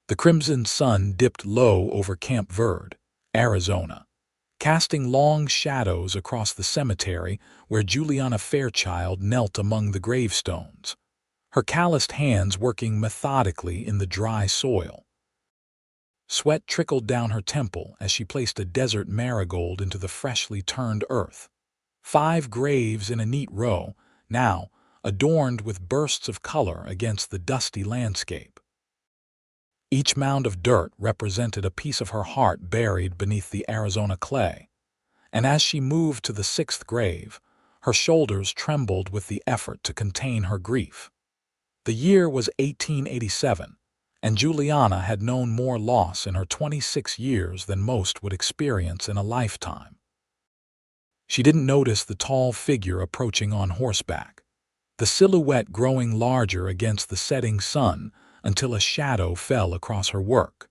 The crimson sun dipped low over Camp Verde, Arizona, casting long shadows across the cemetery where Juliana Fairchild knelt among the gravestones, her calloused hands working methodically in the dry soil. Sweat trickled down her temple as she placed a desert marigold into the freshly turned earth. 5 graves in a neat row, now adorned with bursts of color against the dusty landscape. Each mound of dirt represented a piece of her heart buried beneath the Arizona clay, and as she moved to the 6th grave, her shoulders trembled with the effort to contain her grief. The year was 1887, and Juliana had known more loss in her 26 years than most would experience in a lifetime. She didn't notice the tall figure approaching on horseback, the silhouette growing larger against the setting sun until a shadow fell across her work.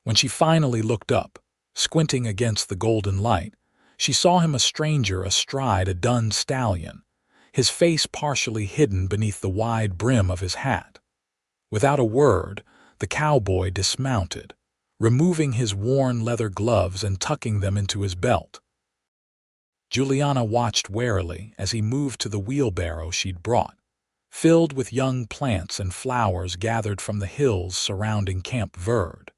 When she finally looked up, squinting against the golden light, she saw him a stranger astride a dun stallion, his face partially hidden beneath the wide brim of his hat. Without a word, the cowboy dismounted, removing his worn leather gloves and tucking them into his belt. Juliana watched warily as he moved to the wheelbarrow she'd brought, filled with young plants and flowers gathered from the hills surrounding Camp Verde.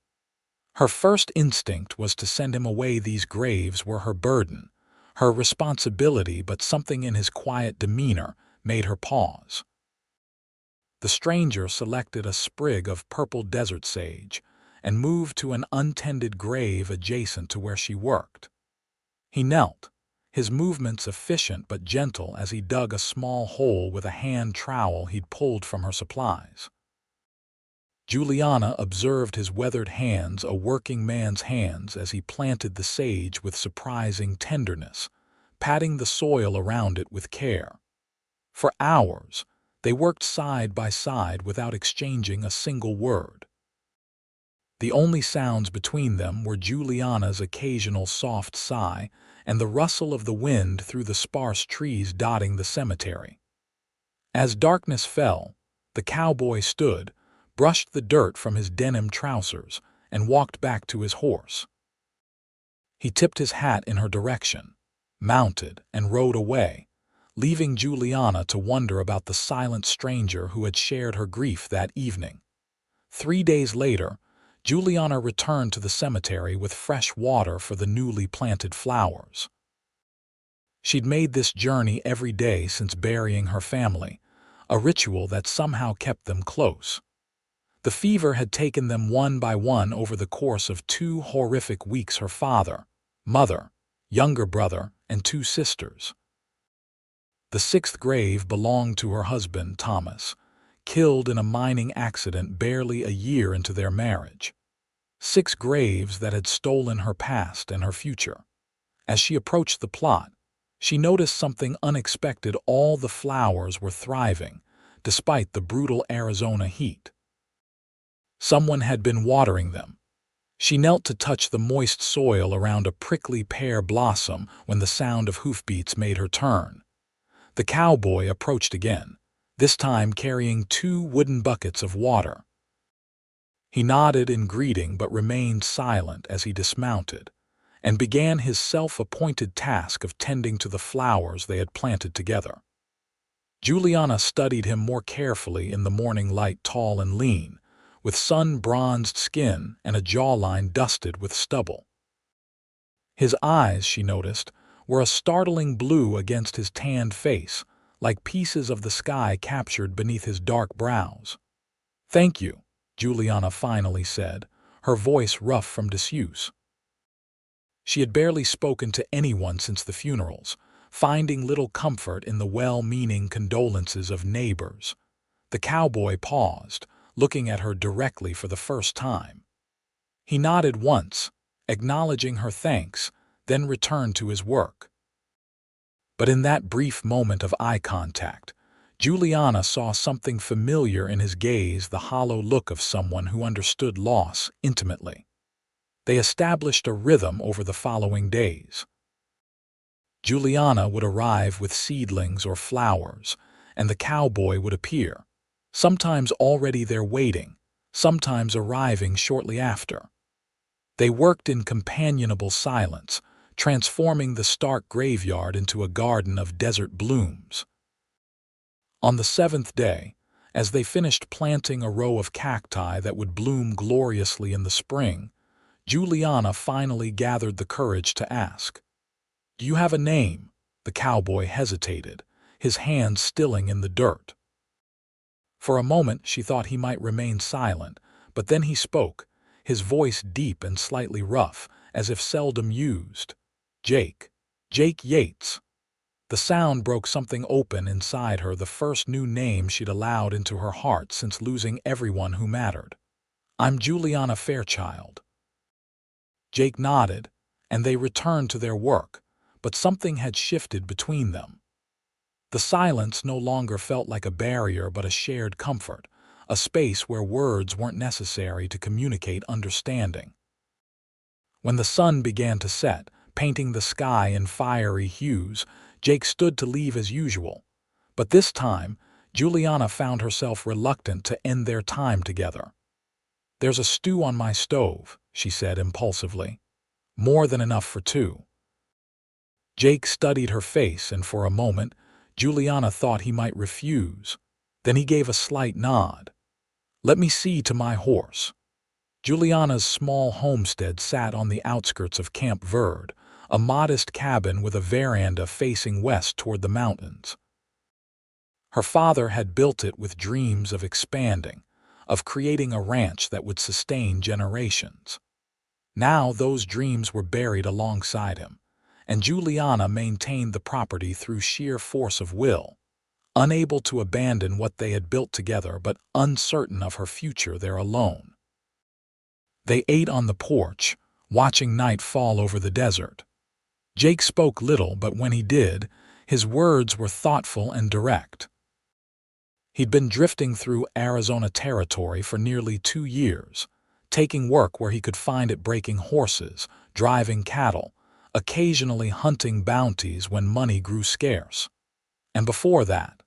Her first instinct was to send him away. These graves were her burden, her responsibility, but something in his quiet demeanor made her pause. The stranger selected a sprig of purple desert sage and moved to an untended grave adjacent to where she worked. He knelt, his movements efficient but gentle as he dug a small hole with a hand trowel he'd pulled from her supplies. Juliana observed his weathered hands, a working man's hands, as he planted the sage with surprising tenderness, patting the soil around it with care. For hours, they worked side by side without exchanging a single word. The only sounds between them were Juliana's occasional soft sigh and the rustle of the wind through the sparse trees dotting the cemetery. As darkness fell, the cowboy stood, brushed the dirt from his denim trousers, and walked back to his horse. He tipped his hat in her direction, mounted, and rode away, leaving Juliana to wonder about the silent stranger who had shared her grief that evening. 3 days later, Juliana returned to the cemetery with fresh water for the newly planted flowers. She'd made this journey every day since burying her family, a ritual that somehow kept them close. The fever had taken them one by one over the course of 2 horrific weeks: her father, mother, younger brother, and 2 sisters. The 6th grave belonged to her husband, Thomas, killed in a mining accident barely a year into their marriage. 6 graves that had stolen her past and her future. As she approached the plot, she noticed something unexpected. All the flowers were thriving, despite the brutal Arizona heat. Someone had been watering them. She knelt to touch the moist soil around a prickly pear blossom when the sound of hoofbeats made her turn. The cowboy approached again, this time carrying 2 wooden buckets of water. He nodded in greeting but remained silent as he dismounted and began his self-appointed task of tending to the flowers they had planted together. Juliana studied him more carefully in the morning light, tall and lean, with sun-bronzed skin and a jawline dusted with stubble. His eyes, she noticed, were a startling blue against his tanned face, like pieces of the sky captured beneath his dark brows. "Thank you," Juliana finally said, her voice rough from disuse. She had barely spoken to anyone since the funerals, finding little comfort in the well-meaning condolences of neighbors. The cowboy paused, looking at her directly for the first time. He nodded once, acknowledging her thanks, then returned to his work. But in that brief moment of eye contact, Juliana saw something familiar in his gaze, the hollow look of someone who understood loss intimately. They established a rhythm over the following days. Juliana would arrive with seedlings or flowers, and the cowboy would appear, sometimes already there waiting, sometimes arriving shortly after. They worked in companionable silence, transforming the stark graveyard into a garden of desert blooms. On the seventh day, as they finished planting a row of cacti that would bloom gloriously in the spring, Juliana finally gathered the courage to ask, "Do you have a name?" The cowboy hesitated, his hands stilling in the dirt. For a moment she thought he might remain silent, but then he spoke, his voice deep and slightly rough, as if seldom used. "Jake. Jake Yates." The sound broke something open inside her, the first new name she'd allowed into her heart since losing everyone who mattered. "I'm Juliana Fairchild." Jake nodded, and they returned to their work, but something had shifted between them. The silence no longer felt like a barrier but a shared comfort, a space where words weren't necessary to communicate understanding. When the sun began to set, painting the sky in fiery hues, Jake stood to leave as usual. But this time, Juliana found herself reluctant to end their time together. "There's a stew on my stove," she said impulsively. "More than enough for two." Jake studied her face, and for a moment, Juliana thought he might refuse. Then he gave a slight nod. "Let me see to my horse." Juliana's small homestead sat on the outskirts of Camp Verde, a modest cabin with a veranda facing west toward the mountains. Her father had built it with dreams of expanding, of creating a ranch that would sustain generations. Now those dreams were buried alongside him, and Juliana maintained the property through sheer force of will, unable to abandon what they had built together but uncertain of her future there alone. They ate on the porch, watching night fall over the desert. Jake spoke little, but when he did, his words were thoughtful and direct. He'd been drifting through Arizona territory for nearly 2 years, taking work where he could find it, breaking horses, driving cattle, occasionally hunting bounties when money grew scarce. And before that?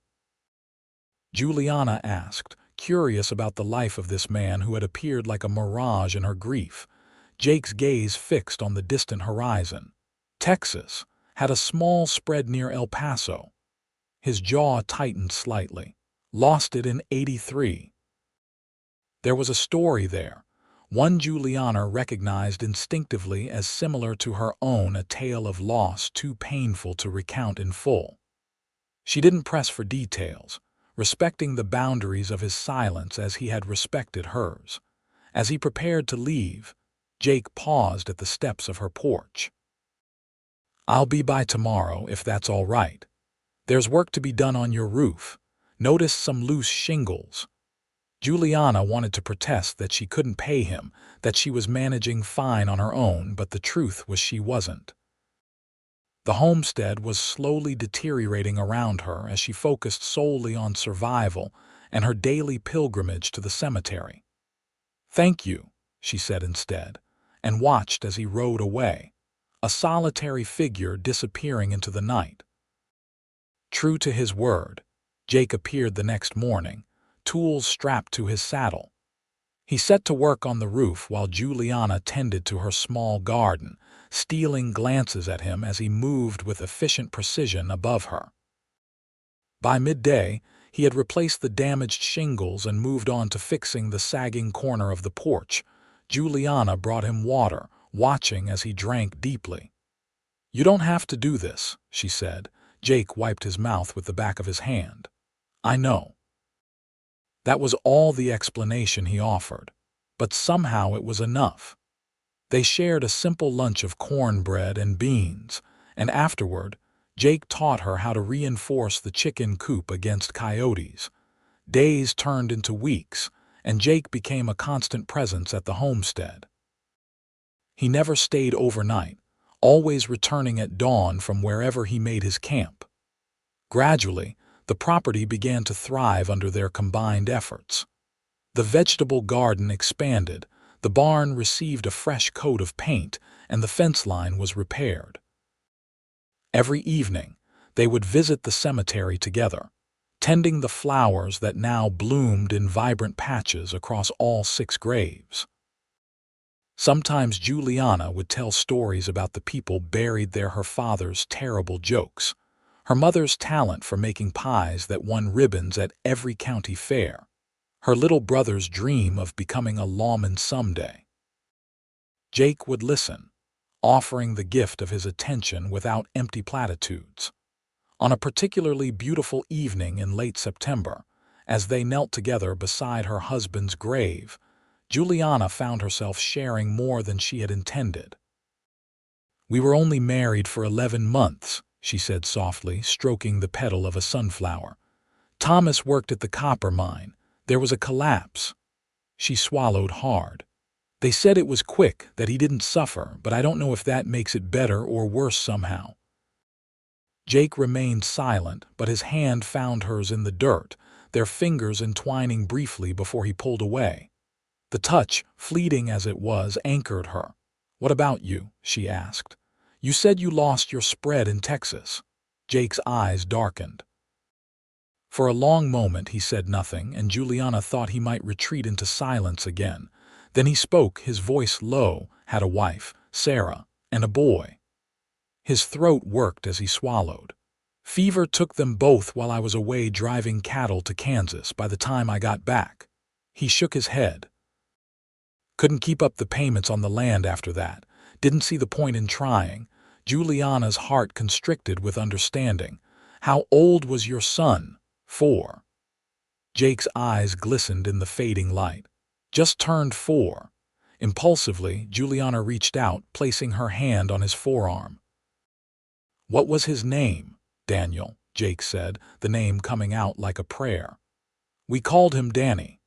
Juliana asked, curious about the life of this man who had appeared like a mirage in her grief, Jake's gaze fixed on the distant horizon. Texas had a small spread near El Paso. His jaw tightened slightly. Lost it in '83. There was a story there, one Juliana recognized instinctively as similar to her own, a tale of loss too painful to recount in full. She didn't press for details, respecting the boundaries of his silence as he had respected hers. As he prepared to leave, Jake paused at the steps of her porch. "I'll be by tomorrow, if that's all right. There's work to be done on your roof. Noticed some loose shingles." Juliana wanted to protest that she couldn't pay him, that she was managing fine on her own, but the truth was she wasn't. The homestead was slowly deteriorating around her as she focused solely on survival and her daily pilgrimage to the cemetery. "Thank you," she said instead, and watched as he rode away, a solitary figure disappearing into the night. True to his word, Jake appeared the next morning, tools strapped to his saddle. He set to work on the roof while Juliana tended to her small garden, stealing glances at him as he moved with efficient precision above her. By midday, he had replaced the damaged shingles and moved on to fixing the sagging corner of the porch. Juliana brought him water, watching as he drank deeply. "You don't have to do this," she said. Jake wiped his mouth with the back of his hand. "I know." That was all the explanation he offered, but somehow it was enough. They shared a simple lunch of cornbread and beans, and afterward, Jake taught her how to reinforce the chicken coop against coyotes. Days turned into weeks, and Jake became a constant presence at the homestead. He never stayed overnight, always returning at dawn from wherever he made his camp. Gradually, the property began to thrive under their combined efforts. The vegetable garden expanded, the barn received a fresh coat of paint, and the fence line was repaired. Every evening, they would visit the cemetery together, tending the flowers that now bloomed in vibrant patches across all 6 graves. Sometimes Juliana would tell stories about the people buried there, her father's terrible jokes, her mother's talent for making pies that won ribbons at every county fair, her little brother's dream of becoming a lawman someday. Jake would listen, offering the gift of his attention without empty platitudes. On a particularly beautiful evening in late September, as they knelt together beside her husband's grave, Juliana found herself sharing more than she had intended. "We were only married for 11 months, she said softly, stroking the petal of a sunflower. "Thomas worked at the copper mine. There was a collapse." She swallowed hard. "They said it was quick, that he didn't suffer, but I don't know if that makes it better or worse somehow." Jake remained silent, but his hand found hers in the dirt, their fingers entwining briefly before he pulled away. The touch, fleeting as it was, anchored her. "What about you?" she asked. "You said you lost your spread in Texas." Jake's eyes darkened. For a long moment he said nothing, and Juliana thought he might retreat into silence again. Then he spoke, his voice low, "Had a wife, Sarah, and a boy." His throat worked as he swallowed. "Fever took them both while I was away driving cattle to Kansas by the time I got back." He shook his head. "Couldn't keep up the payments on the land after that. Didn't see the point in trying." Juliana's heart constricted with understanding. "How old was your son?" "4." Jake's eyes glistened in the fading light. "Just turned 4." Impulsively, Juliana reached out, placing her hand on his forearm. "What was his name?" "Daniel," Jake said, the name coming out like a prayer. "We called him Danny."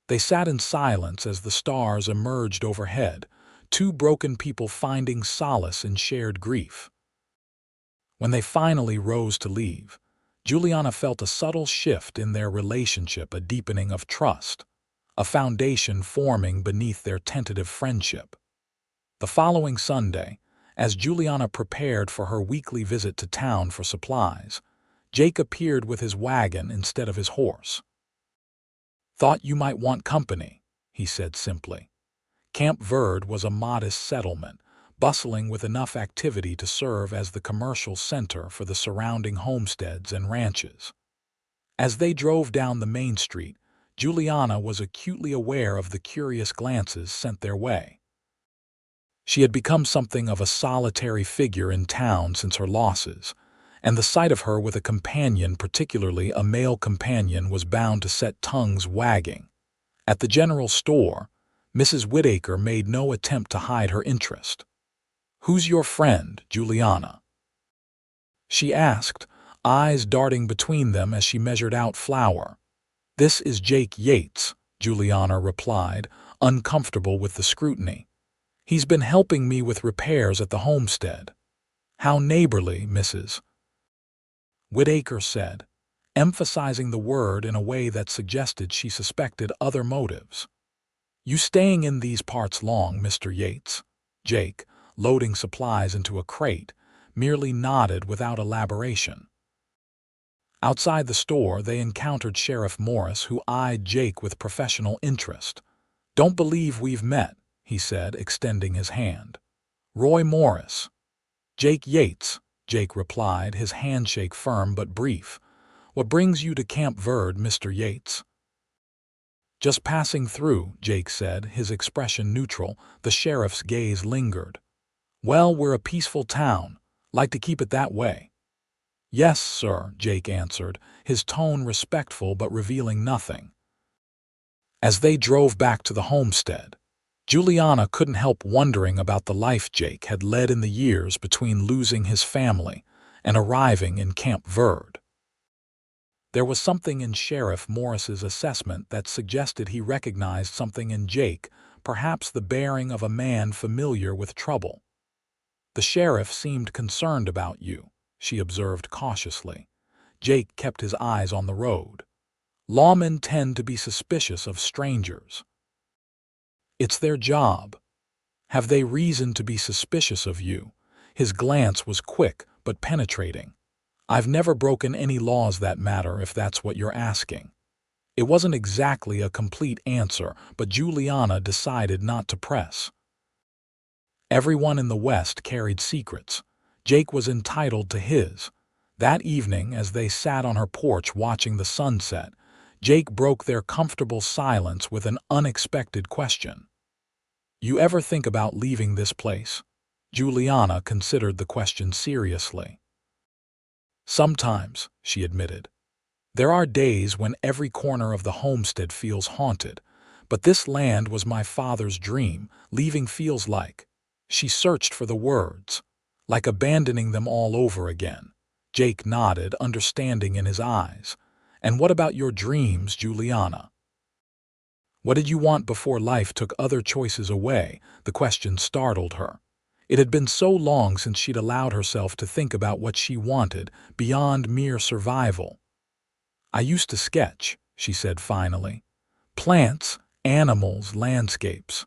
They sat in silence as the stars emerged overhead, 2 broken people finding solace in shared grief. When they finally rose to leave, Juliana felt a subtle shift in their relationship, a deepening of trust, a foundation forming beneath their tentative friendship. The following Sunday, as Juliana prepared for her weekly visit to town for supplies, Jake appeared with his wagon instead of his horse. "Thought you might want company," he said simply. Camp Verde was a modest settlement, bustling with enough activity to serve as the commercial center for the surrounding homesteads and ranches. As they drove down the main street, Juliana was acutely aware of the curious glances sent their way. She had become something of a solitary figure in town since her losses, and the sight of her with a companion, particularly a male companion, was bound to set tongues wagging. At the general store, Mrs. Whittaker made no attempt to hide her interest. "Who's your friend, Juliana?" she asked, eyes darting between them as she measured out flour. "This is Jake Yates," Juliana replied, uncomfortable with the scrutiny. "He's been helping me with repairs at the homestead." "How neighborly, Mrs. Whittaker said, emphasizing the word in a way that suggested she suspected other motives. "You staying in these parts long, Mr. Yates?" Jake, loading supplies into a crate, merely nodded without elaboration. Outside the store, they encountered Sheriff Morris, who eyed Jake with professional interest. "Don't believe we've met," he said, extending his hand. "Roy Morris." "Jake Yates," Jake replied, his handshake firm but brief. "What brings you to Camp Verde, Mr. Yates?" "Just passing through," Jake said, his expression neutral. The sheriff's gaze lingered. "Well, we're a peaceful town. Like to keep it that way." "Yes, sir," Jake answered, his tone respectful but revealing nothing. As they drove back to the homestead, Juliana couldn't help wondering about the life Jake had led in the years between losing his family and arriving in Camp Verde. There was something in Sheriff Morris's assessment that suggested he recognized something in Jake, perhaps the bearing of a man familiar with trouble. "The sheriff seemed concerned about you," she observed cautiously. Jake kept his eyes on the road. "Lawmen tend to be suspicious of strangers." "It's their job." "Have they reason to be suspicious of you?" His glance was quick but penetrating. I've never broken any laws that matter, if that's what you're asking. It wasn't exactly a complete answer, but Juliana decided not to press. Everyone in the West carried secrets. Jake was entitled to his. That evening, as they sat on her porch watching the sunset, Jake broke their comfortable silence with an unexpected question. You ever think about leaving this place? Juliana considered the question seriously. Sometimes, she admitted. There are days when every corner of the homestead feels haunted, but this land was my father's dream. Leaving feels like. She searched for the words. Like abandoning them all over again. Jake nodded, understanding in his eyes. And what about your dreams, Juliana? What did you want before life took other choices away? The question startled her. It had been so long since she'd allowed herself to think about what she wanted beyond mere survival. I used to sketch, she said finally. Plants, animals, landscapes.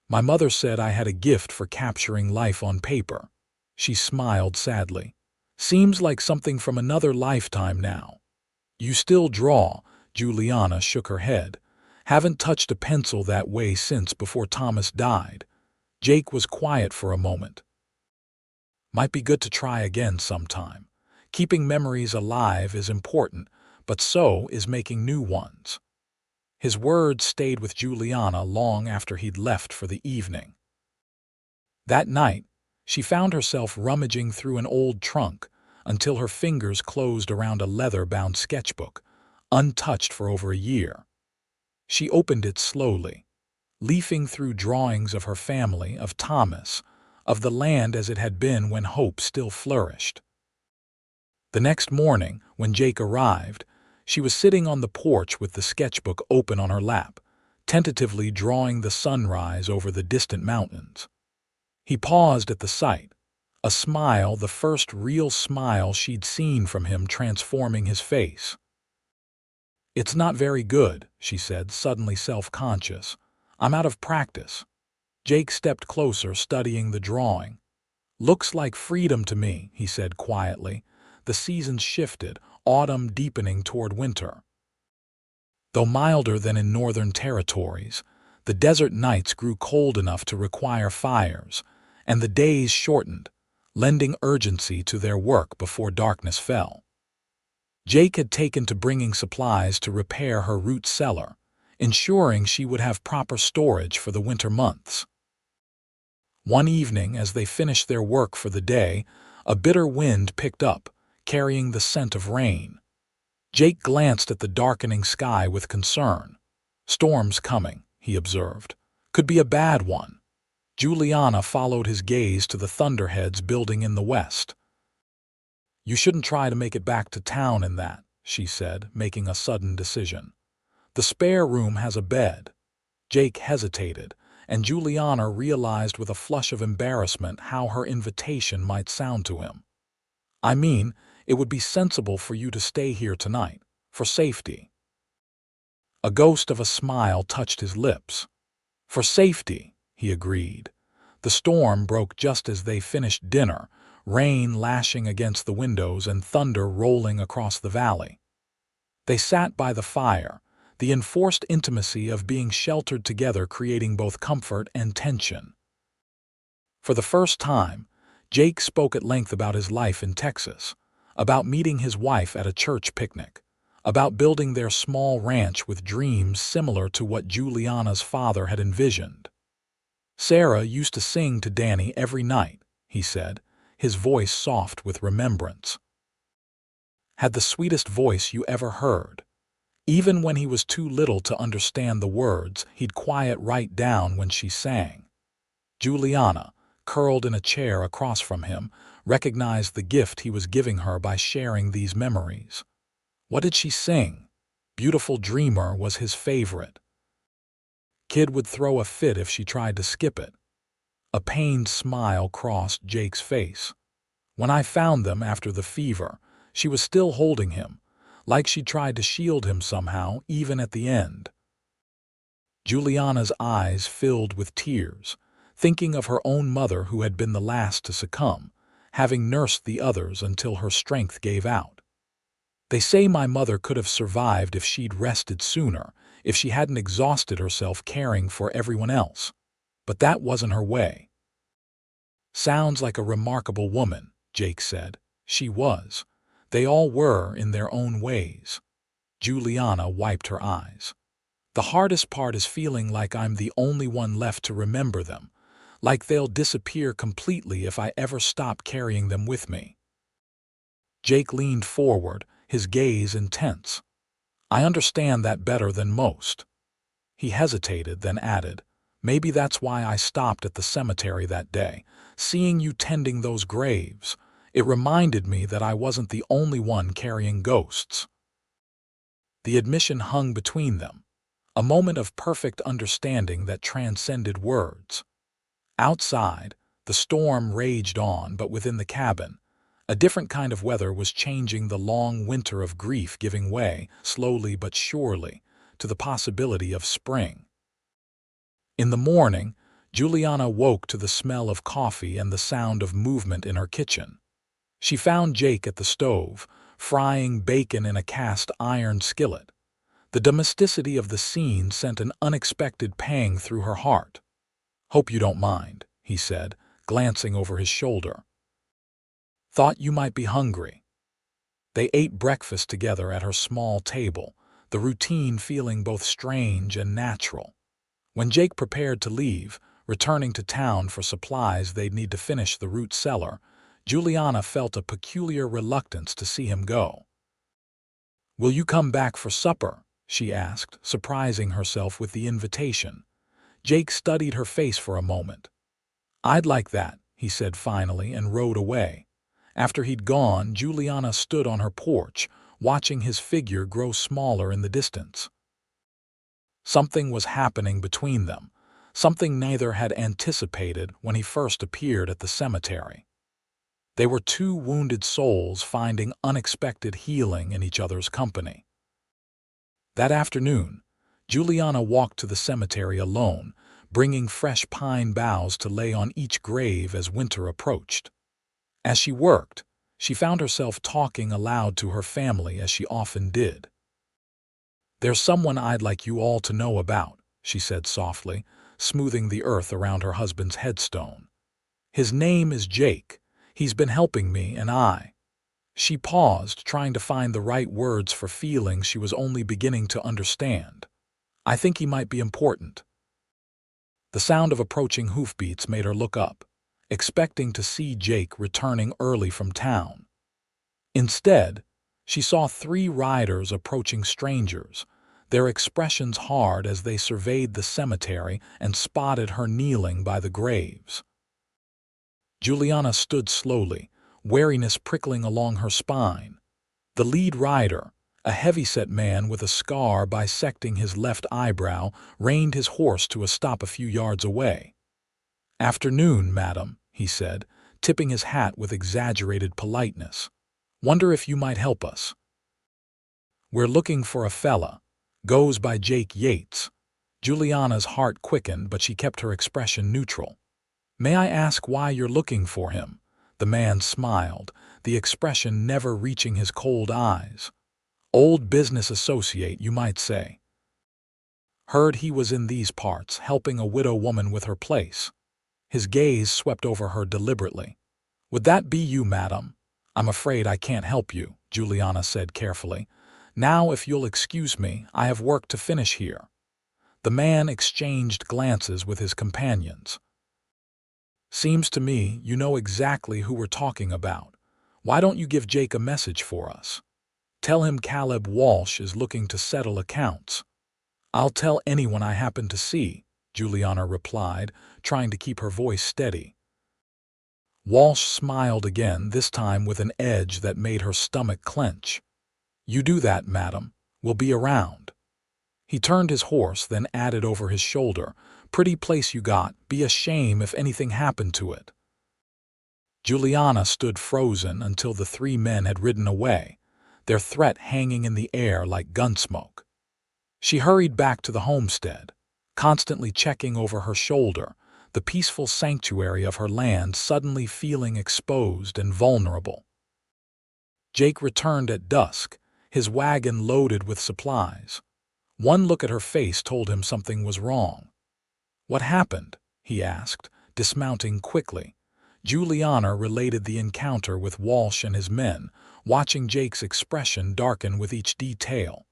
My mother said I had a gift for capturing life on paper. She smiled sadly. Seems like something from another lifetime now. You still draw, Juliana shook her head. Haven't touched a pencil that way since before Thomas died. Jake was quiet for a moment. Might be good to try again sometime. Keeping memories alive is important, but so is making new ones. His words stayed with Juliana long after he'd left for the evening. That night, she found herself rummaging through an old trunk until her fingers closed around a leather-bound sketchbook, untouched for over a year. She opened it slowly, leafing through drawings of her family, of Thomas, of the land as it had been when hope still flourished. The next morning, when Jake arrived, she was sitting on the porch with the sketchbook open on her lap, tentatively drawing the sunrise over the distant mountains. He paused at the sight, a smile, the first real smile she'd seen from him, transforming his face. It's not very good, she said, suddenly self-conscious. I'm out of practice. Jake stepped closer, studying the drawing. Looks like freedom to me, he said quietly. The seasons shifted, autumn deepening toward winter. Though milder than in northern territories, the desert nights grew cold enough to require fires, and the days shortened, lending urgency to their work before darkness fell. Jake had taken to bringing supplies to repair her root cellar, ensuring she would have proper storage for the winter months. One evening, as they finished their work for the day, a bitter wind picked up, carrying the scent of rain. Jake glanced at the darkening sky with concern. Storm's coming, he observed. Could be a bad one. Juliana followed his gaze to the thunderheads building in the west. You shouldn't try to make it back to town in that, she said, making a sudden decision. The spare room has a bed. Jake hesitated, and Juliana realized with a flush of embarrassment how her invitation might sound to him. I mean, it would be sensible for you to stay here tonight, for safety. A ghost of a smile touched his lips. For safety, he agreed. The storm broke just as they finished dinner, rain lashing against the windows and thunder rolling across the valley. They sat by the fire, the enforced intimacy of being sheltered together creating both comfort and tension. For the first time, Jake spoke at length about his life in Texas, about meeting his wife at a church picnic, about building their small ranch with dreams similar to what Juliana's father had envisioned. Sarah used to sing to Danny every night, he said, his voice soft with remembrance. Had the sweetest voice you ever heard. Even when he was too little to understand the words, he'd quiet right down when she sang. Juliana, curled in a chair across from him, recognized the gift he was giving her by sharing these memories. What did she sing? Beautiful Dreamer was his favorite. Kid would throw a fit if she tried to skip it. A pained smile crossed Jake's face. When I found them after the fever, she was still holding him, like she tried to shield him somehow, even at the end. Juliana's eyes filled with tears, thinking of her own mother who had been the last to succumb, having nursed the others until her strength gave out. They say my mother could have survived if she'd rested sooner, if she hadn't exhausted herself caring for everyone else. But that wasn't her way. Sounds like a remarkable woman, Jake said. She was. They all were in their own ways. Juliana wiped her eyes. The hardest part is feeling like I'm the only one left to remember them, like they'll disappear completely if I ever stop carrying them with me. Jake leaned forward, his gaze intense. I understand that better than most. He hesitated, then added, maybe that's why I stopped at the cemetery that day. Seeing you tending those graves, it reminded me that I wasn't the only one carrying ghosts. The admission hung between them, a moment of perfect understanding that transcended words. Outside, the storm raged on, but within the cabin, a different kind of weather was changing, the long winter of grief giving way, slowly but surely, to the possibility of spring. In the morning, Juliana woke to the smell of coffee and the sound of movement in her kitchen. She found Jake at the stove, frying bacon in a cast iron skillet. The domesticity of the scene sent an unexpected pang through her heart. Hope you don't mind, he said, glancing over his shoulder. Thought you might be hungry. They ate breakfast together at her small table, the routine feeling both strange and natural. When Jake prepared to leave, returning to town for supplies they'd need to finish the root cellar, Juliana felt a peculiar reluctance to see him go. Will you come back for supper? She asked, surprising herself with the invitation. Jake studied her face for a moment. I'd like that, he said finally, and rode away. After he'd gone, Juliana stood on her porch, watching his figure grow smaller in the distance. Something was happening between them, something neither had anticipated when he first appeared at the cemetery. They were two wounded souls finding unexpected healing in each other's company. That afternoon, Juliana walked to the cemetery alone, bringing fresh pine boughs to lay on each grave as winter approached. As she worked, she found herself talking aloud to her family as she often did. There's someone I'd like you all to know about, she said softly, smoothing the earth around her husband's headstone. His name is Jake. He's been helping me and I. She paused, trying to find the right words for feelings she was only beginning to understand. I think he might be important. The sound of approaching hoofbeats made her look up, expecting to see Jake returning early from town. Instead, she saw 3 riders approaching strangers, their expressions hard as they surveyed the cemetery and spotted her kneeling by the graves. Juliana stood slowly, wariness prickling along her spine. The lead rider, a heavy-set man with a scar bisecting his left eyebrow, reined his horse to a stop a few yards away. "Afternoon, madam," he said, tipping his hat with exaggerated politeness. "Wonder if you might help us." "We're looking for a fella. Goes by Jake Yates." Juliana's heart quickened, but she kept her expression neutral. "May I ask why you're looking for him?" The man smiled, the expression never reaching his cold eyes. "Old business associate, you might say. Heard he was in these parts, helping a widow woman with her place." His gaze swept over her deliberately. "Would that be you, madam?" "I'm afraid I can't help you," Juliana said carefully. "Now, if you'll excuse me, I have work to finish here." The man exchanged glances with his companions. "Seems to me you know exactly who we're talking about. Why don't you give Jake a message for us? Tell him Caleb Walsh is looking to settle accounts." "I'll tell anyone I happen to see," Juliana replied, trying to keep her voice steady. Walsh smiled again, this time with an edge that made her stomach clench. "You do that, madam. We'll be around." He turned his horse, then added over his shoulder, "Pretty place you got. Be a shame if anything happened to it." Juliana stood frozen until the 3 men had ridden away, their threat hanging in the air like gunsmoke. She hurried back to the homestead, constantly checking over her shoulder, the peaceful sanctuary of her land suddenly feeling exposed and vulnerable. Jake returned at dusk, his wagon loaded with supplies. One look at her face told him something was wrong. "What happened?" he asked, dismounting quickly. Juliana related the encounter with Walsh and his men, watching Jake's expression darken with each detail.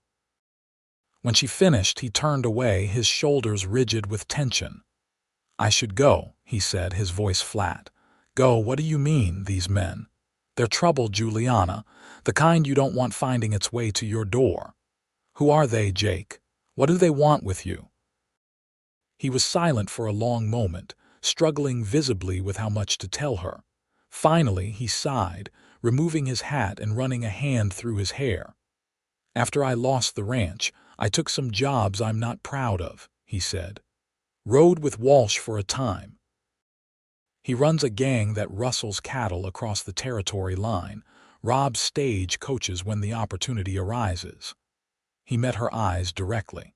When she finished, he turned away, his shoulders rigid with tension. "I should go," he said, his voice flat. "Go? What do you mean, these men?" "They're trouble, Juliana, the kind you don't want finding its way to your door." "Who are they, Jake? What do they want with you?" He was silent for a long moment, struggling visibly with how much to tell her. Finally, he sighed, removing his hat and running a hand through his hair. "After I lost the ranch, I took some jobs I'm not proud of," he said. "Rode with Walsh for a time. He runs a gang that rustles cattle across the territory line, robs stage coaches when the opportunity arises." He met her eyes directly.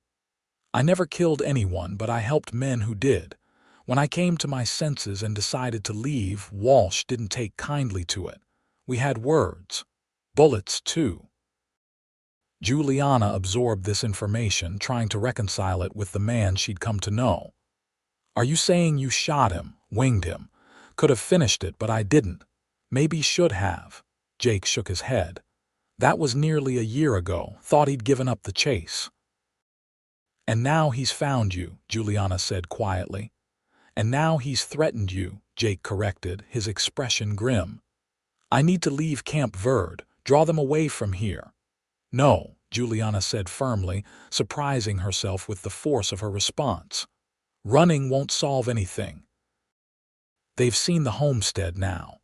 "I never killed anyone, but I helped men who did. When I came to my senses and decided to leave, Walsh didn't take kindly to it. We had words. Bullets, too." Juliana absorbed this information, trying to reconcile it with the man she'd come to know. "Are you saying you shot him, winged him? Could have finished it, but I didn't. Maybe should have." Jake shook his head. "That was nearly a year ago. Thought he'd given up the chase." "And now he's found you," Juliana said quietly. "And now he's threatened you," Jake corrected, his expression grim. "I need to leave Camp Verde, draw them away from here." "No," Juliana said firmly, surprising herself with the force of her response. "Running won't solve anything. They've seen the homestead now.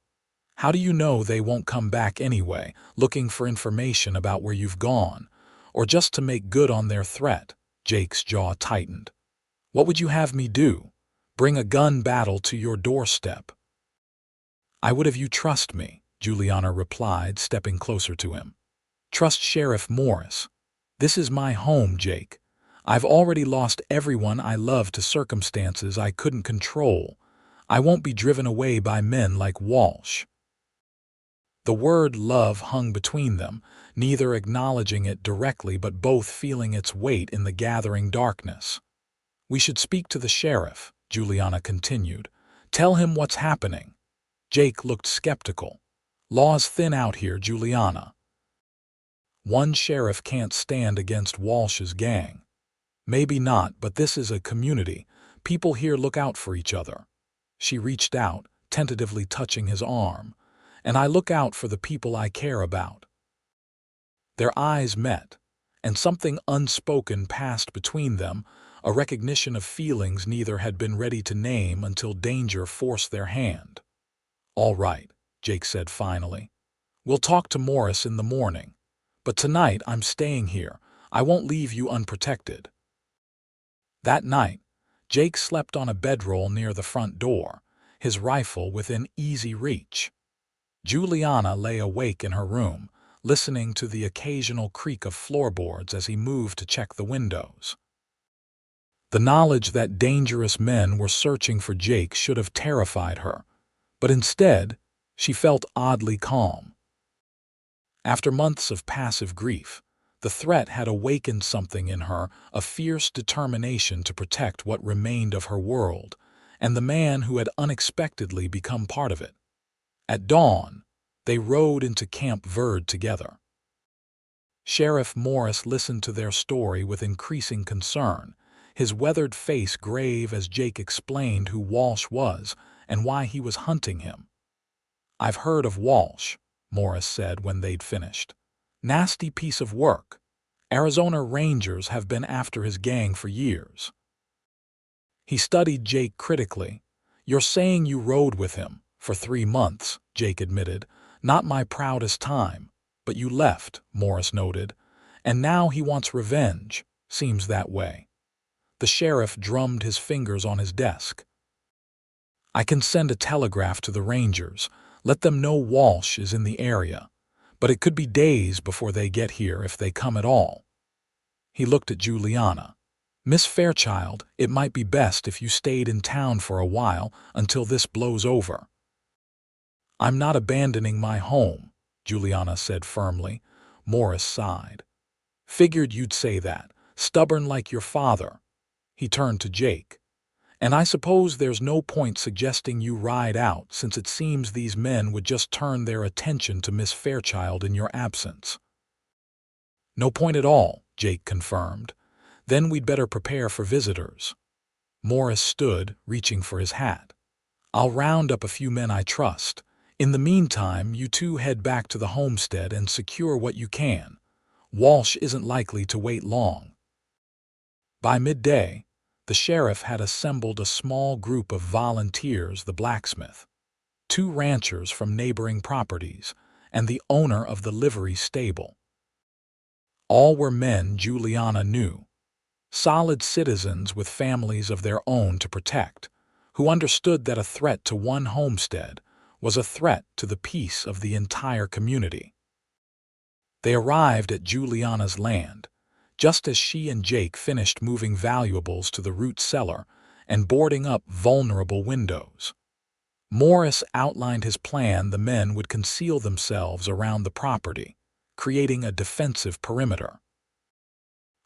How do you know they won't come back anyway, looking for information about where you've gone, or just to make good on their threat?" Jake's jaw tightened. "What would you have me do? Bring a gun battle to your doorstep?" "I would have you trust me," Juliana replied, stepping closer to him. "Trust Sheriff Morris. This is my home, Jake. I've already lost everyone I love to circumstances I couldn't control. I won't be driven away by men like Walsh." The word love hung between them, neither acknowledging it directly but both feeling its weight in the gathering darkness. "We should speak to the sheriff," Juliana continued. "Tell him what's happening." Jake looked skeptical. "Law's thin out here, Juliana. One sheriff can't stand against Walsh's gang." "Maybe not, but this is a community. People here look out for each other." She reached out, tentatively touching his arm. "And I look out for the people I care about." Their eyes met, and something unspoken passed between them, a recognition of feelings neither had been ready to name until danger forced their hand. "All right," Jake said finally. "We'll talk to Morris in the morning. But tonight I'm staying here. I won't leave you unprotected." That night, Jake slept on a bedroll near the front door, his rifle within easy reach. Juliana lay awake in her room, listening to the occasional creak of floorboards as he moved to check the windows. The knowledge that dangerous men were searching for Jake should have terrified her, but instead, she felt oddly calm. After months of passive grief, the threat had awakened something in her, a fierce determination to protect what remained of her world, and the man who had unexpectedly become part of it. At dawn, they rode into Camp Verde together. Sheriff Morris listened to their story with increasing concern, his weathered face grave as Jake explained who Walsh was and why he was hunting him. "I've heard of Walsh," Morris said when they'd finished. "Nasty piece of work. Arizona Rangers have been after his gang for years." He studied Jake critically. "You're saying you rode with him for 3 months," Jake admitted. "Not my proudest time, but you left," Morris noted. "And now he wants revenge. Seems that way." The sheriff drummed his fingers on his desk. "I can send a telegraph to the Rangers, let them know Walsh is in the area, but it could be days before they get here if they come at all." He looked at Juliana. Miss Fairchild, it might be best if you stayed in town for a while until this blows over. I'm not abandoning my home, Juliana said firmly. Morris sighed. Figured you'd say that, stubborn like your father. He turned to Jake. And I suppose there's no point suggesting you ride out, since it seems these men would just turn their attention to Miss Fairchild in your absence. No point at all, Jake confirmed. Then we'd better prepare for visitors. Morris stood, reaching for his hat. I'll round up a few men I trust. In the meantime, you two head back to the homestead and secure what you can. Walsh isn't likely to wait long. By midday, the sheriff had assembled a small group of volunteers, the blacksmith, 2 ranchers from neighboring properties, and the owner of the livery stable. All were men Juliana knew, solid citizens with families of their own to protect, who understood that a threat to one homestead was a threat to the peace of the entire community. They arrived at Juliana's land, just as she and Jake finished moving valuables to the root cellar and boarding up vulnerable windows. Morris outlined his plan. The men would conceal themselves around the property, creating a defensive perimeter.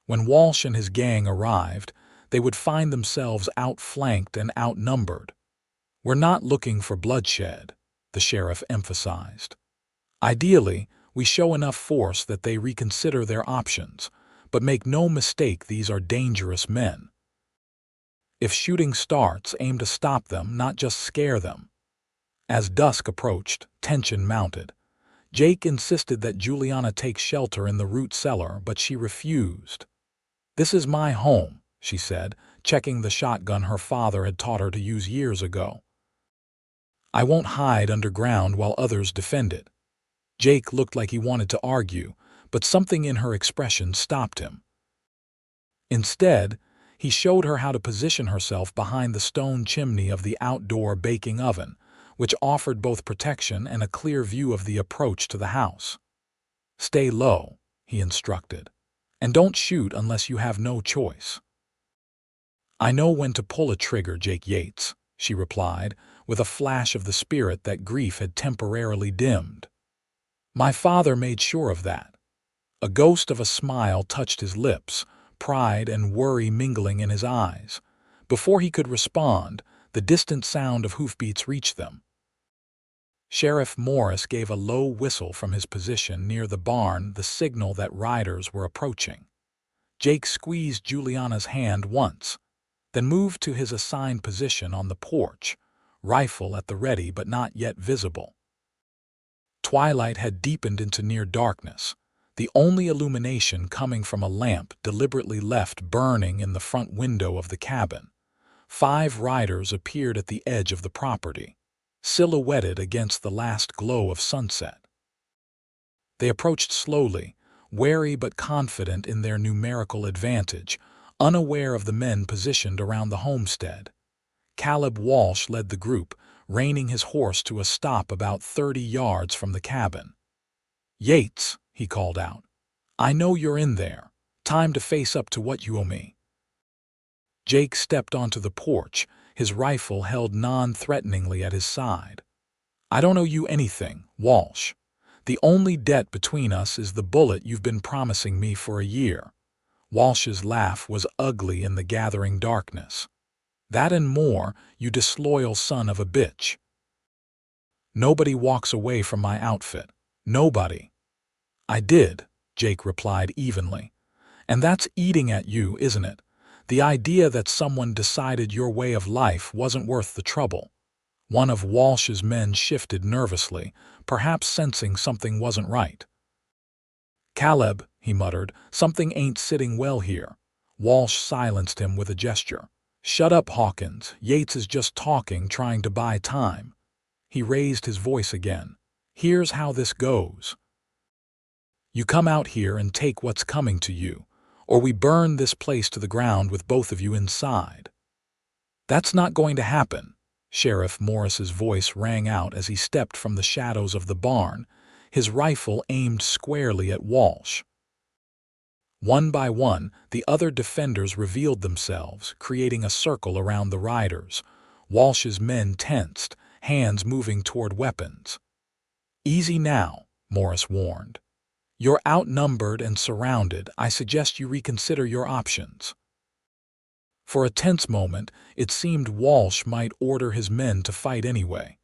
When Walsh and his gang arrived, they would find themselves outflanked and outnumbered. We're not looking for bloodshed, the sheriff emphasized. Ideally, we show enough force that they reconsider their options, but make no mistake, these are dangerous men. If shooting starts, aim to stop them, not just scare them. As dusk approached, tension mounted. Jake insisted that Juliana take shelter in the root cellar, but she refused. This is my home, she said, checking the shotgun her father had taught her to use years ago. I won't hide underground while others defend it. Jake looked like he wanted to argue, but something in her expression stopped him. Instead, he showed her how to position herself behind the stone chimney of the outdoor baking oven, which offered both protection and a clear view of the approach to the house. Stay low, he instructed, and don't shoot unless you have no choice. I know when to pull a trigger, Jake Yates, she replied, with a flash of the spirit that grief had temporarily dimmed. My father made sure of that. A ghost of a smile touched his lips, pride and worry mingling in his eyes. Before he could respond, the distant sound of hoofbeats reached them. Sheriff Morris gave a low whistle from his position near the barn, the signal that riders were approaching. Jake squeezed Juliana's hand once, then moved to his assigned position on the porch, rifle at the ready but not yet visible. Twilight had deepened into near darkness, the only illumination coming from a lamp deliberately left burning in the front window of the cabin. 5 riders appeared at the edge of the property, silhouetted against the last glow of sunset. They approached slowly, wary but confident in their numerical advantage, unaware of the men positioned around the homestead. Caleb Walsh led the group, reining his horse to a stop about 30 yards from the cabin. Yates, he called out, I know you're in there. Time to face up to what you owe me. Jake stepped onto the porch, his rifle held non-threateningly at his side. I don't owe you anything, Walsh. The only debt between us is the bullet you've been promising me for a year. Walsh's laugh was ugly in the gathering darkness. That and more, you disloyal son of a bitch. Nobody walks away from my outfit. Nobody. I did, Jake replied evenly. And that's eating at you, isn't it? The idea that someone decided your way of life wasn't worth the trouble. One of Walsh's men shifted nervously, perhaps sensing something wasn't right. Caleb, he muttered, something ain't sitting well here. Walsh silenced him with a gesture. Shut up, Hawkins. Yates is just talking, trying to buy time. He raised his voice again. Here's how this goes. You come out here and take what's coming to you, or we burn this place to the ground with both of you inside. That's not going to happen. Sheriff Morris's voice rang out as he stepped from the shadows of the barn, his rifle aimed squarely at Walsh. One by one, the other defenders revealed themselves, creating a circle around the riders. Walsh's men tensed, hands moving toward weapons. "Easy now," Morris warned. "You're outnumbered and surrounded. I suggest you reconsider your options." For a tense moment, it seemed Walsh might order his men to fight anyway.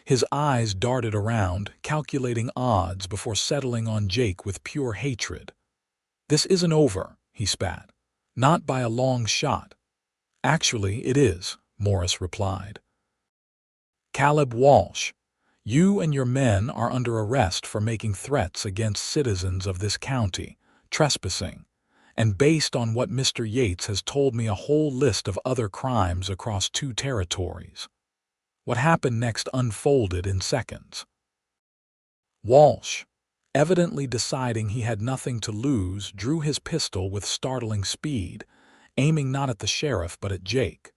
His eyes darted around, calculating odds before settling on Jake with pure hatred. "This isn't over," he spat. "Not by a long shot." "Actually, it is," Morris replied. "Caleb Walsh, you and your men are under arrest for making threats against citizens of this county, trespassing, and based on what Mr. Yates has told me, a whole list of other crimes across 2 territories. What happened next unfolded in seconds. Walsh, evidently deciding he had nothing to lose, drew his pistol with startling speed, aiming not at the sheriff but at Jake.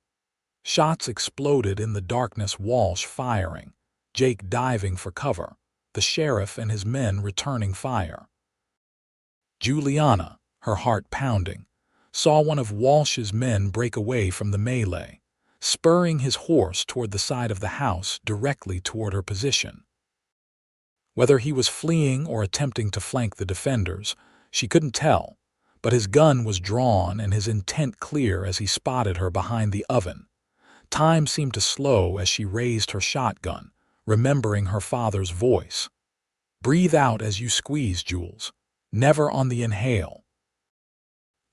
Shots exploded in the darkness, Walsh firing, Jake diving for cover, the sheriff and his men returning fire. Juliana, her heart pounding, saw one of Walsh's men break away from the melee, spurring his horse toward the side of the house directly toward her position. Whether he was fleeing or attempting to flank the defenders, she couldn't tell, but his gun was drawn and his intent clear as he spotted her behind the oven. Time seemed to slow as she raised her shotgun, remembering her father's voice. "Breathe out as you squeeze, Jules. Never on the inhale."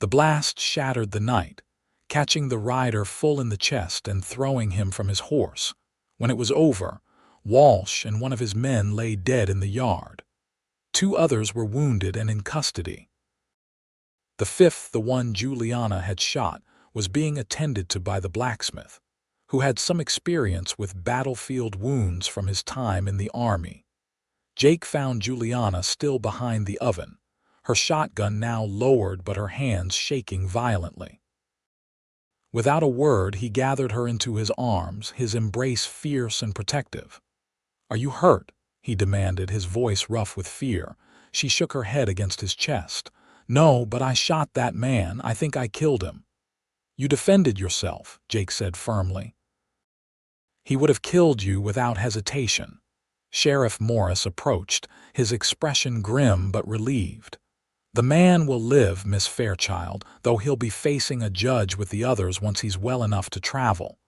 The blast shattered the night, catching the rider full in the chest and throwing him from his horse. When it was over, Walsh and one of his men lay dead in the yard. 2 others were wounded and in custody. The 5th, the one Juliana had shot, was being attended to by the blacksmith, who had some experience with battlefield wounds from his time in the army. Jake found Juliana still behind the oven, her shotgun now lowered but her hands shaking violently. Without a word, he gathered her into his arms, his embrace fierce and protective. "Are you hurt?" he demanded, his voice rough with fear. She shook her head against his chest. "No, but I shot that man. I think I killed him." "You defended yourself," Jake said firmly. "He would have killed you without hesitation." Sheriff Morris approached, his expression grim but relieved. "The man will live, Miss Fairchild, though he'll be facing a judge with the others once he's well enough to travel."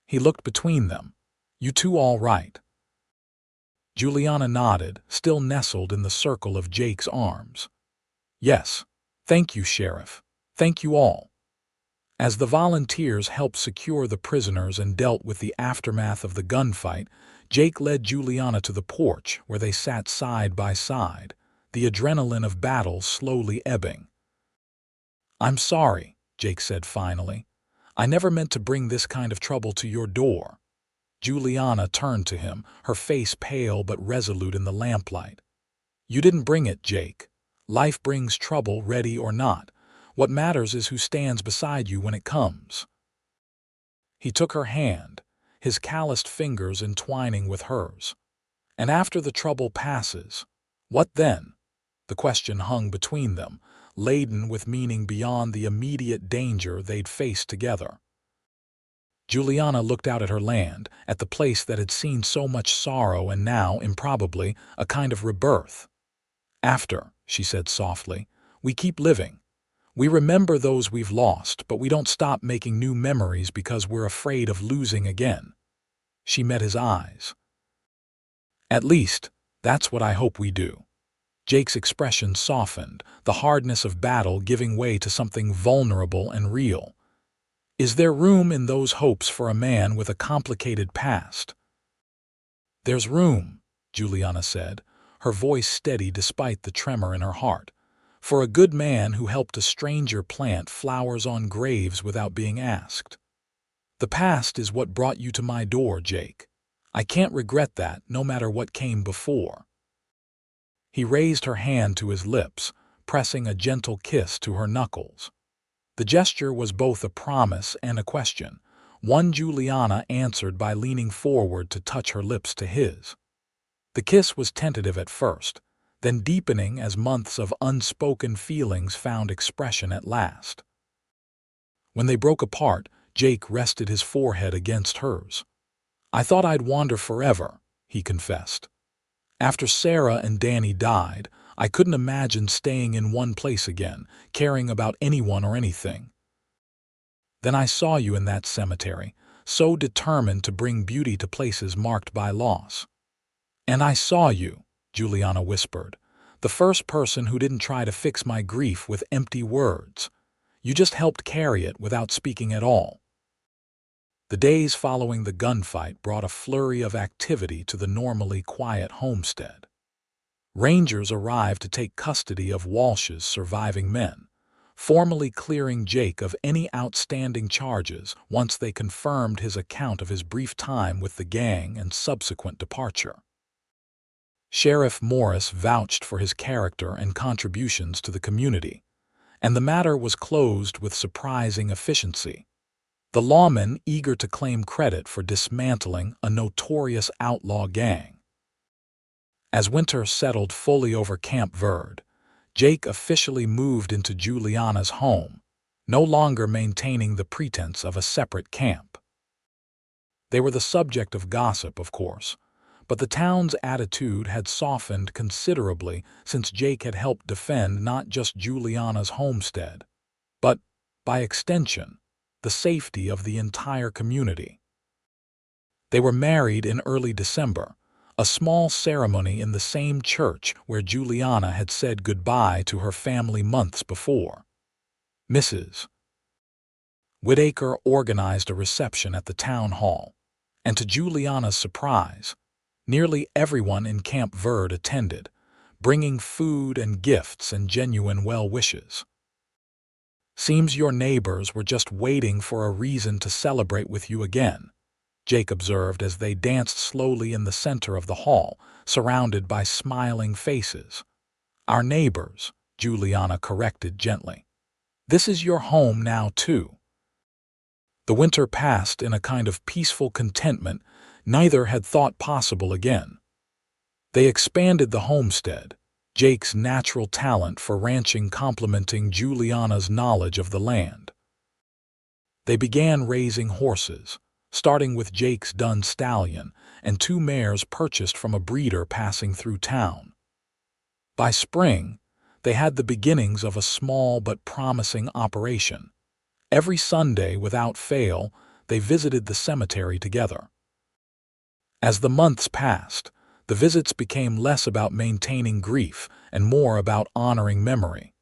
He looked between them. "You 2 all right?" Juliana nodded, still nestled in the circle of Jake's arms. "Yes. Thank you, Sheriff. Thank you all." As the volunteers helped secure the prisoners and dealt with the aftermath of the gunfight, Jake led Juliana to the porch where they sat side by side, the adrenaline of battle slowly ebbing. "I'm sorry," Jake said finally. "I never meant to bring this kind of trouble to your door." Juliana turned to him, her face pale but resolute in the lamplight. "You didn't bring it, Jake. Life brings trouble, ready or not. What matters is who stands beside you when it comes." He took her hand, his calloused fingers entwining with hers. "And after the trouble passes, what then?" The question hung between them, laden with meaning beyond the immediate danger they'd faced together. Juliana looked out at her land, at the place that had seen so much sorrow and now, improbably, a kind of rebirth. "After," she said softly, "we keep living. We remember those we've lost, but we don't stop making new memories because we're afraid of losing again." She met his eyes. "At least, that's what I hope we do." Jake's expression softened, the hardness of battle giving way to something vulnerable and real. "Is there room in those hopes for a man with a complicated past?" "There's room," Juliana said, her voice steady despite the tremor in her heart, "for a good man who helped a stranger plant flowers on graves without being asked. The past is what brought you to my door, Jake. I can't regret that, no matter what came before." He raised her hand to his lips, pressing a gentle kiss to her knuckles. The gesture was both a promise and a question, one Juliana answered by leaning forward to touch her lips to his. The kiss was tentative at first, then deepening as months of unspoken feelings found expression at last. When they broke apart, Jake rested his forehead against hers. "I thought I'd wander forever," he confessed. "After Sarah and Danny died, I couldn't imagine staying in one place again, caring about anyone or anything. Then I saw you in that cemetery, so determined to bring beauty to places marked by loss. And I saw you," Juliana whispered, "the first person who didn't try to fix my grief with empty words. You just helped carry it without speaking at all." The days following the gunfight brought a flurry of activity to the normally quiet homestead. Rangers arrived to take custody of Walsh's surviving men, formally clearing Jake of any outstanding charges once they confirmed his account of his brief time with the gang and subsequent departure. Sheriff Morris vouched for his character and contributions to the community, and the matter was closed with surprising efficiency. The lawmen eager to claim credit for dismantling a notorious outlaw gang. As winter settled fully over Camp Verde, Jake officially moved into Juliana's home, no longer maintaining the pretense of a separate camp. They were the subject of gossip, of course, but the town's attitude had softened considerably since Jake had helped defend not just Juliana's homestead, but, by extension, the safety of the entire community. They were married in early December, a small ceremony in the same church where Juliana had said goodbye to her family months before. Mrs. Whitaker organized a reception at the town hall, and to Juliana's surprise, nearly everyone in Camp Verde attended, bringing food and gifts and genuine well wishes. "Seems your neighbors were just waiting for a reason to celebrate with you again," Jake observed as they danced slowly in the center of the hall, surrounded by smiling faces. "Our neighbors," Juliana corrected gently. "This is your home now, too." The winter passed in a kind of peaceful contentment neither had thought possible again. They expanded the homestead, Jake's natural talent for ranching complementing Juliana's knowledge of the land. They began raising horses, starting with Jake's dun stallion and 2 mares purchased from a breeder passing through town. By spring, they had the beginnings of a small but promising operation. Every Sunday, without fail, they visited the cemetery together. As the months passed, the visits became less about maintaining grief and more about honoring memory.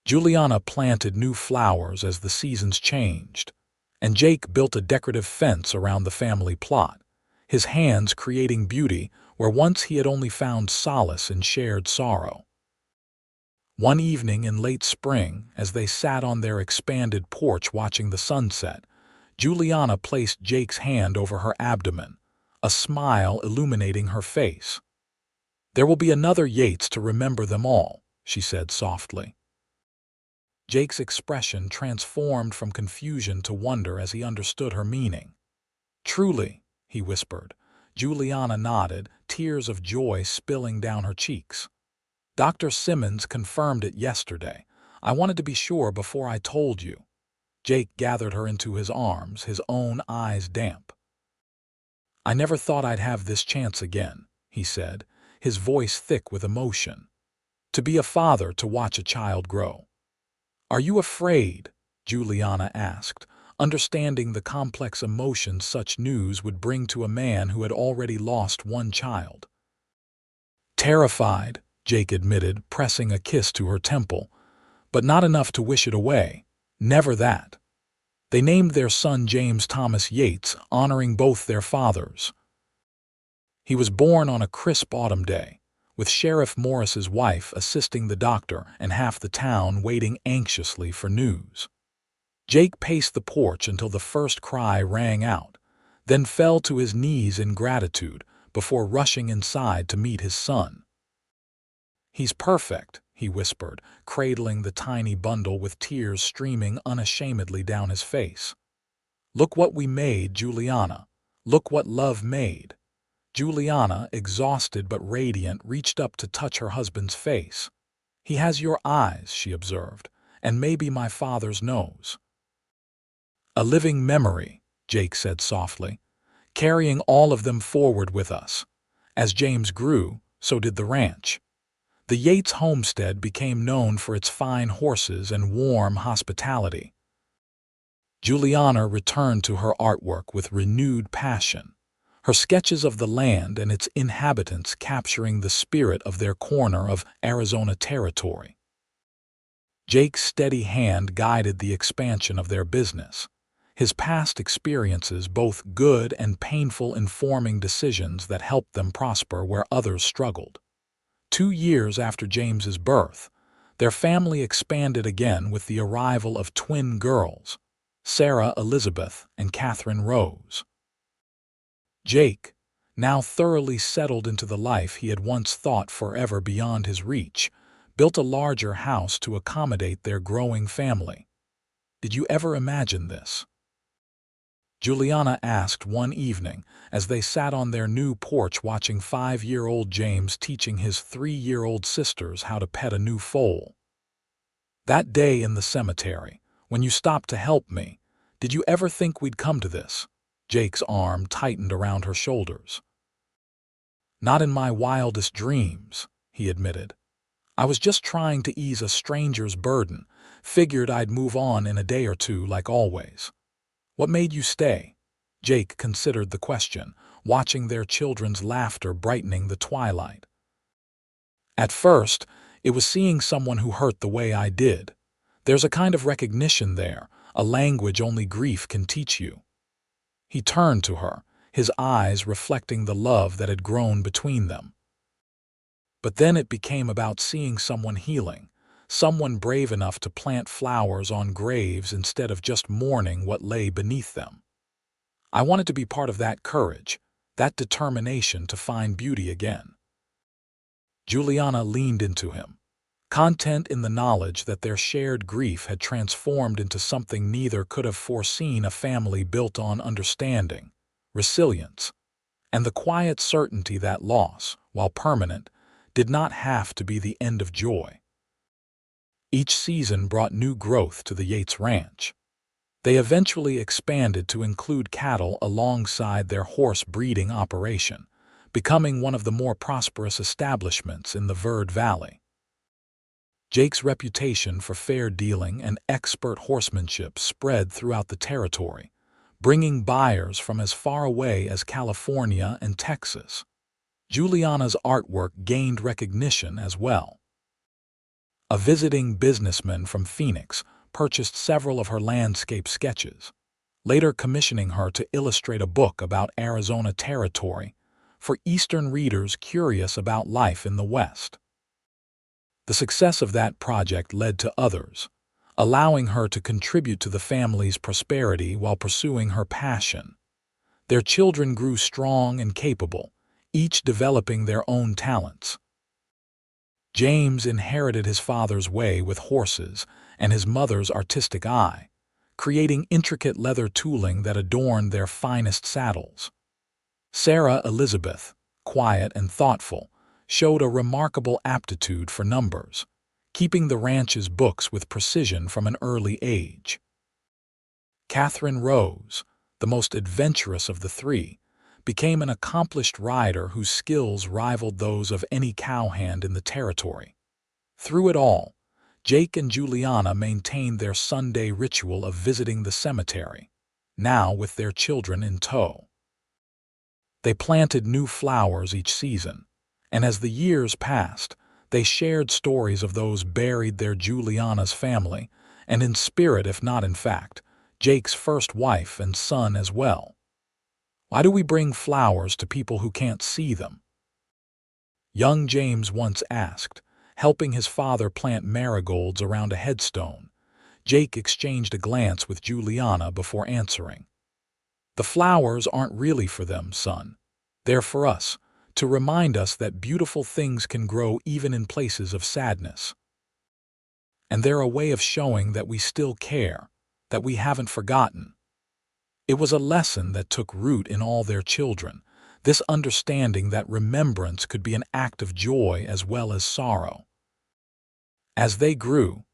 Juliana planted new flowers as the seasons changed, and Jake built a decorative fence around the family plot, his hands creating beauty where once he had only found solace in shared sorrow. One evening in late spring, as they sat on their expanded porch watching the sunset, Juliana placed Jake's hand over her abdomen, a smile illuminating her face. "There will be another Yates to remember them all," she said softly. Jake's expression transformed from confusion to wonder as he understood her meaning. "Truly," he whispered. Juliana nodded, tears of joy spilling down her cheeks. "Dr. Simmons confirmed it yesterday. I wanted to be sure before I told you." Jake gathered her into his arms, his own eyes damp. "I never thought I'd have this chance again," he said, his voice thick with emotion. "To be a father, to watch a child grow." "Are you afraid?" Juliana asked, understanding the complex emotions such news would bring to a man who had already lost one child. "Terrified," Jake admitted, pressing a kiss to her temple, "but not enough to wish it away. Never that." They named their son James Thomas Yates, honoring both their fathers. He was born on a crisp autumn day, with Sheriff Morris's wife assisting the doctor and half the town waiting anxiously for news. Jake paced the porch until the first cry rang out, then fell to his knees in gratitude before rushing inside to meet his son. "He's perfect," he whispered, cradling the tiny bundle with tears streaming unashamedly down his face. "Look what we made, Juliana. Look what love made." Juliana, exhausted but radiant, reached up to touch her husband's face. "He has your eyes," she observed, "and maybe my father's nose." "A living memory," Jake said softly, "carrying all of them forward with us. As James grew, so did the ranch." The Yates homestead became known for its fine horses and warm hospitality. Juliana returned to her artwork with renewed passion, her sketches of the land and its inhabitants capturing the spirit of their corner of Arizona territory. Jake's steady hand guided the expansion of their business, his past experiences, both good and painful, informing decisions that helped them prosper where others struggled. 2 years after James's birth, their family expanded again with the arrival of twin girls, Sarah Elizabeth and Catherine Rose. Jake, now thoroughly settled into the life he had once thought forever beyond his reach, built a larger house to accommodate their growing family. "Did you ever imagine this?" Juliana asked one evening as they sat on their new porch watching 5-year-old James teaching his 3-year-old sisters how to pet a new foal. "That day in the cemetery, when you stopped to help me, did you ever think we'd come to this?" Jake's arm tightened around her shoulders. "Not in my wildest dreams," he admitted. "I was just trying to ease a stranger's burden, figured I'd move on in a day or two like always." "What made you stay?" Jake considered the question, watching their children's laughter brightening the twilight. "At first, it was seeing someone who hurt the way I did. There's a kind of recognition there, a language only grief can teach you." He turned to her, his eyes reflecting the love that had grown between them. "But then it became about seeing someone healing, someone brave enough to plant flowers on graves instead of just mourning what lay beneath them. I wanted to be part of that courage, that determination to find beauty again." Juliana leaned into him, content in the knowledge that their shared grief had transformed into something neither could have foreseen: a family built on understanding, resilience, and the quiet certainty that loss, while permanent, did not have to be the end of joy. Each season brought new growth to the Yates Ranch. They eventually expanded to include cattle alongside their horse breeding operation, becoming one of the more prosperous establishments in the Verde Valley. Jake's reputation for fair dealing and expert horsemanship spread throughout the territory, bringing buyers from as far away as California and Texas. Juliana's artwork gained recognition as well. A visiting businessman from Phoenix purchased several of her landscape sketches, later commissioning her to illustrate a book about Arizona territory for Eastern readers curious about life in the West. The success of that project led to others, allowing her to contribute to the family's prosperity while pursuing her passion. Their children grew strong and capable, each developing their own talents. James inherited his father's way with horses and his mother's artistic eye, creating intricate leather tooling that adorned their finest saddles. Sarah Elizabeth, quiet and thoughtful, showed a remarkable aptitude for numbers, keeping the ranch's books with precision from an early age. Catherine Rose, the most adventurous of the three, became an accomplished rider whose skills rivaled those of any cowhand in the territory. Through it all, Jake and Juliana maintained their Sunday ritual of visiting the cemetery, now with their children in tow. They planted new flowers each season, and as the years passed, they shared stories of those buried there: Juliana's family, and in spirit if not in fact, Jake's first wife and son as well. "Why do we bring flowers to people who can't see them?" Young James once asked, helping his father plant marigolds around a headstone. Jake exchanged a glance with Juliana before answering. "The flowers aren't really for them, son. They're for us, to remind us that beautiful things can grow even in places of sadness. And they're a way of showing that we still care, that we haven't forgotten." It was a lesson that took root in all their children, this understanding that remembrance could be an act of joy as well as sorrow. As they grew,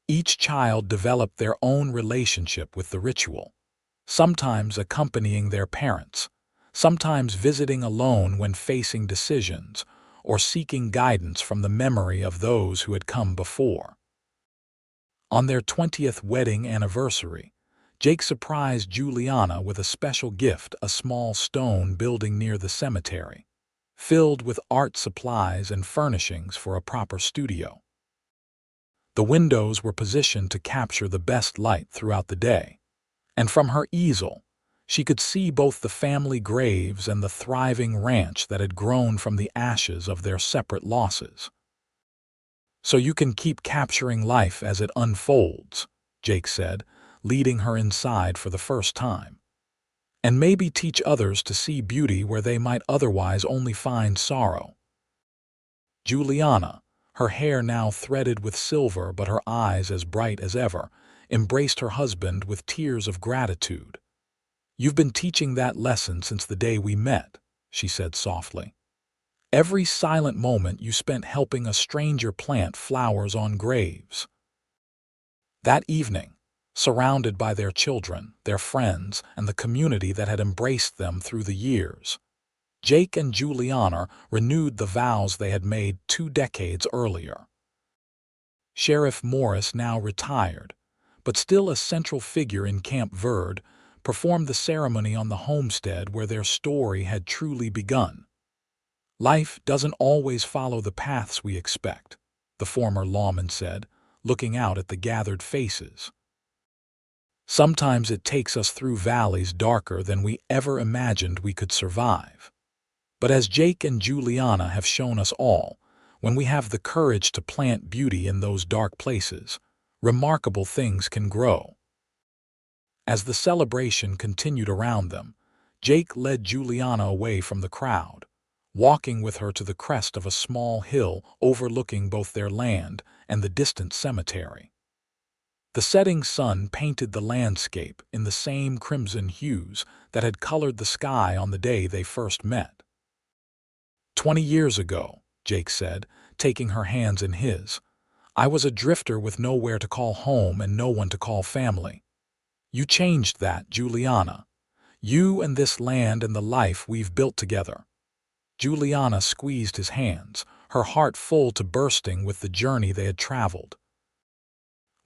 each child developed their own relationship with the ritual, sometimes accompanying their parents, sometimes visiting alone when facing decisions, or seeking guidance from the memory of those who had come before. On their 20th wedding anniversary, Jake surprised Juliana with a special gift, a small stone building near the cemetery, filled with art supplies and furnishings for a proper studio. The windows were positioned to capture the best light throughout the day, and from her easel, she could see both the family graves and the thriving ranch that had grown from the ashes of their separate losses. "So you can keep capturing life as it unfolds," Jake said, leading her inside for the first time. "And maybe teach others to see beauty where they might otherwise only find sorrow." Juliana, her hair now threaded with silver but her eyes as bright as ever, embraced her husband with tears of gratitude. "You've been teaching that lesson since the day we met," she said softly. "Every silent moment you spent helping a stranger plant flowers on graves." That evening, surrounded by their children, their friends, and the community that had embraced them through the years, Jake and Juliana renewed the vows they had made 2 decades earlier. Sheriff Morris, now retired, but still a central figure in Camp Verde, performed the ceremony on the homestead where their story had truly begun. "Life doesn't always follow the paths we expect," the former lawman said, looking out at the gathered faces. "Sometimes it takes us through valleys darker than we ever imagined we could survive. But as Jake and Juliana have shown us all, when we have the courage to plant beauty in those dark places, remarkable things can grow." As the celebration continued around them, Jake led Juliana away from the crowd, walking with her to the crest of a small hill overlooking both their land and the distant cemetery. The setting sun painted the landscape in the same crimson hues that had colored the sky on the day they first met. "20 years ago," Jake said, taking her hands in his, "I was a drifter with nowhere to call home and no one to call family. You changed that, Juliana. You and this land and the life we've built together." Juliana squeezed his hands, her heart full to bursting with the journey they had traveled.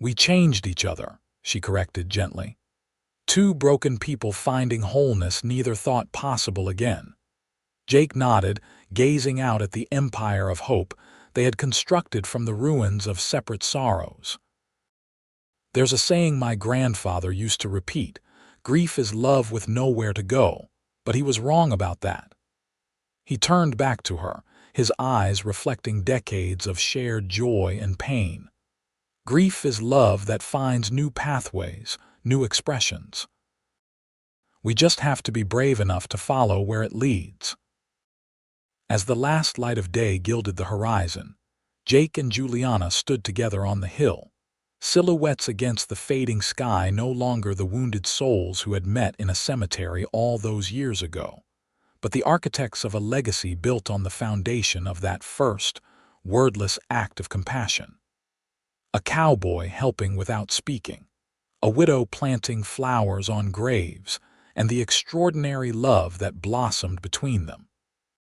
"We changed each other," she corrected gently. "Two broken people finding wholeness neither thought possible again." Jake nodded, gazing out at the empire of hope they had constructed from the ruins of separate sorrows. "There's a saying my grandfather used to repeat, 'Grief is love with nowhere to go,' but he was wrong about that." He turned back to her, his eyes reflecting decades of shared joy and pain. "Grief is love that finds new pathways, new expressions. We just have to be brave enough to follow where it leads." As the last light of day gilded the horizon, Jake and Juliana stood together on the hill, silhouettes against the fading sky, no longer the wounded souls who had met in a cemetery all those years ago, but the architects of a legacy built on the foundation of that first, wordless act of compassion. A cowboy helping without speaking, a widow planting flowers on graves, and the extraordinary love that blossomed between them.